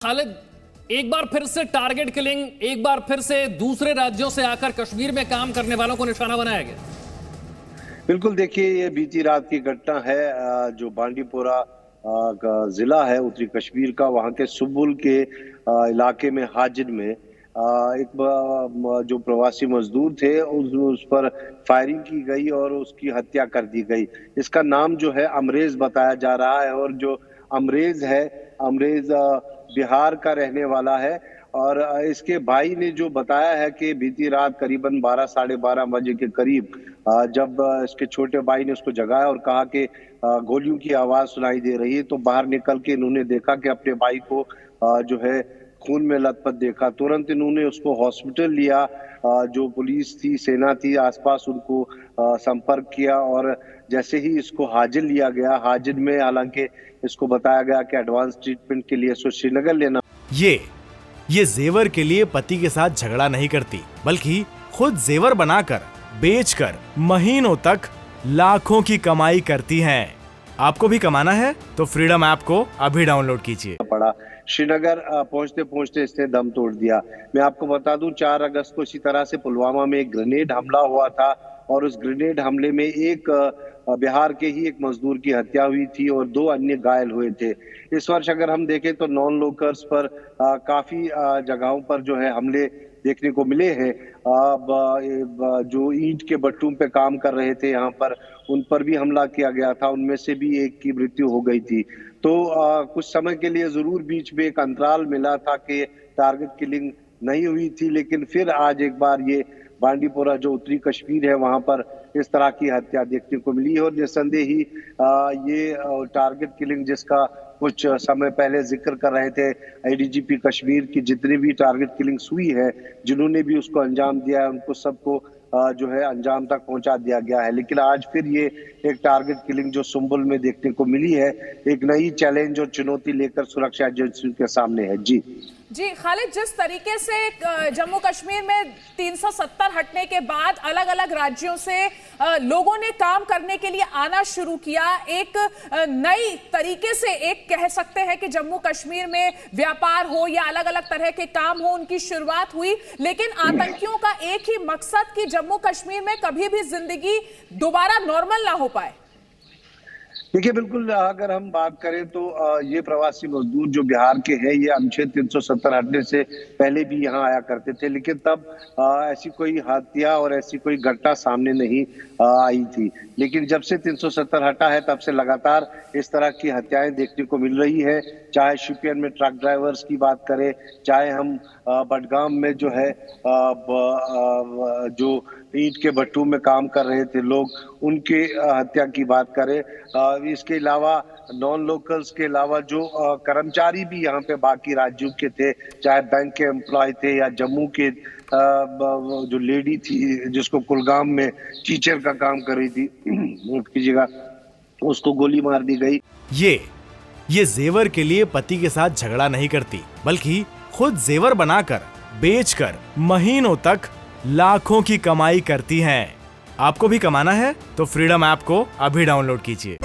खालिद, एक बार फिर से टारगेट किलिंग, एक बार फिर से दूसरे राज्यों से आकर कश्मीर में काम करने वालों को निशाना बनाया गया। बिल्कुल, देखिए ये बीती रात की घटना है जो बांडीपोरा का जिला है उत्तरी कश्मीर का। वहां के सुब्बुल के इलाके में हाजिर में एक जो प्रवासी मजदूर थे उस पर फायरिंग की गई और उसकी हत्या कर दी गई। इसका नाम जो है अमरेज बताया जा रहा है और जो अमरेज है, अमरेज बिहार का रहने वाला है। और इसके भाई ने जो बताया है कि बीती रात करीबन 12 साढ़े 12 बजे के करीब जब इसके छोटे भाई ने उसको जगाया और कहा कि गोलियों की आवाज सुनाई दे रही है, तो बाहर निकल के इन्होंने देखा कि अपने भाई को जो है खून में लथपथ देखा। तुरंत इन्होंने उसको हॉस्पिटल लिया। जो पुलिस थी, सेना थी आसपास, उनको संपर्क किया और जैसे ही इसको हाजिर लिया गया, हाजिर में हालांकि इसको बताया गया कि एडवांस ट्रीटमेंट के लिए इसको श्रीनगर लेना। ये जेवर के लिए पति के साथ झगड़ा नहीं करती, बल्कि खुद जेवर बनाकर बेचकर महीनों तक लाखों की कमाई करती हैं। आपको भी कमाना है तो फ्रीडम ऐप को अभी डाउनलोड कीजिए। पड़ा श्रीनगर पहुंचते पहुंचते इसने दम तोड़ दिया। मैं आपको बता दूं 4 अगस्त को इसी तरह से पुलवामा में एक ग्रेनेड हमला हुआ था और उस ग्रेनेड हमले में एक बिहार के ही एक मजदूर की हत्या हुई थी और 2 अन्य घायल हुए थे। इस वर्ष अगर हम देखें तो नॉन लोकल्स पर काफी जगहों पर जो है हमले देखने को मिले हैं। जो ईंट के भट्टों पे काम कर रहे थे यहाँ पर, उन पर भी हमला किया गया था। उनमें से भी एक की मृत्यु हो गई थी। तो कुछ समय के लिए जरूर बीच में एक अंतराल मिला था कि टारगेट किलिंग नहीं हुई थी, लेकिन फिर आज एक बार ये बांडीपोरा जो उत्तरी कश्मीर है वहां पर इस तरह की हत्या देखने को मिली है। और निस्संदेह ही ये टारगेट किलिंग जिसका कुछ समय पहले जिक्र कर रहे थे आईडीजीपी कश्मीर की, जितनी भी टारगेट किलिंग्स हुई है, जिन्होंने भी उसको अंजाम दिया है, उनको सबको जो है अंजाम तक पहुंचा दिया गया है। लेकिन आज फिर ये एक टारगेट किलिंग जो सुंबुल में देखने को मिली है, एक नई चैलेंज और चुनौती लेकर सुरक्षा एजेंसियों के सामने है। जी खालिद, जिस तरीके से जम्मू कश्मीर में 370 हटने के बाद अलग अलग राज्यों से लोगों ने काम करने के लिए आना शुरू किया, एक नई तरीके से एक कह सकते हैं कि जम्मू कश्मीर में व्यापार हो या अलग अलग तरह के काम हो, उनकी शुरुआत हुई। लेकिन आतंकियों का एक ही मकसद कि जम्मू कश्मीर में कभी भी जिंदगी दोबारा नॉर्मल ना हो पाए। देखिए, बिल्कुल अगर हम बात करें तो ये प्रवासी मजदूर जो बिहार के हैं, ये अनुच्छेद 370 हटने से पहले भी यहाँ आया करते थे, लेकिन तब ऐसी कोई हत्या और ऐसी कोई घटना सामने नहीं आई थी। लेकिन जब से 370 हटा है तब से लगातार इस तरह की हत्याएं देखने को मिल रही है। चाहे शोपियान में ट्रक ड्राइवर्स की बात करें, चाहे हम बडगाम में जो है जो ईंट के भट्टों में काम कर रहे थे लोग, उनके हत्या की बात करें। इसके अलावा नॉन लोकल्स के अलावा जो कर्मचारी भी यहाँ पे बाकी राज्यों के थे, चाहे बैंक के एम्प्लॉय थे या जम्मू के जो लेडी थी जिसको कुलगाम में टीचर का काम कर रही थी, उसकी जगह उसको गोली मार दी गई। ये जेवर के लिए पति के साथ झगड़ा नहीं करती, बल्कि खुद जेवर बनाकर बेचकर महीनों तक लाखों की कमाई करती हैं। आपको भी कमाना है तो फ्रीडम ऐप को अभी डाउनलोड कीजिए।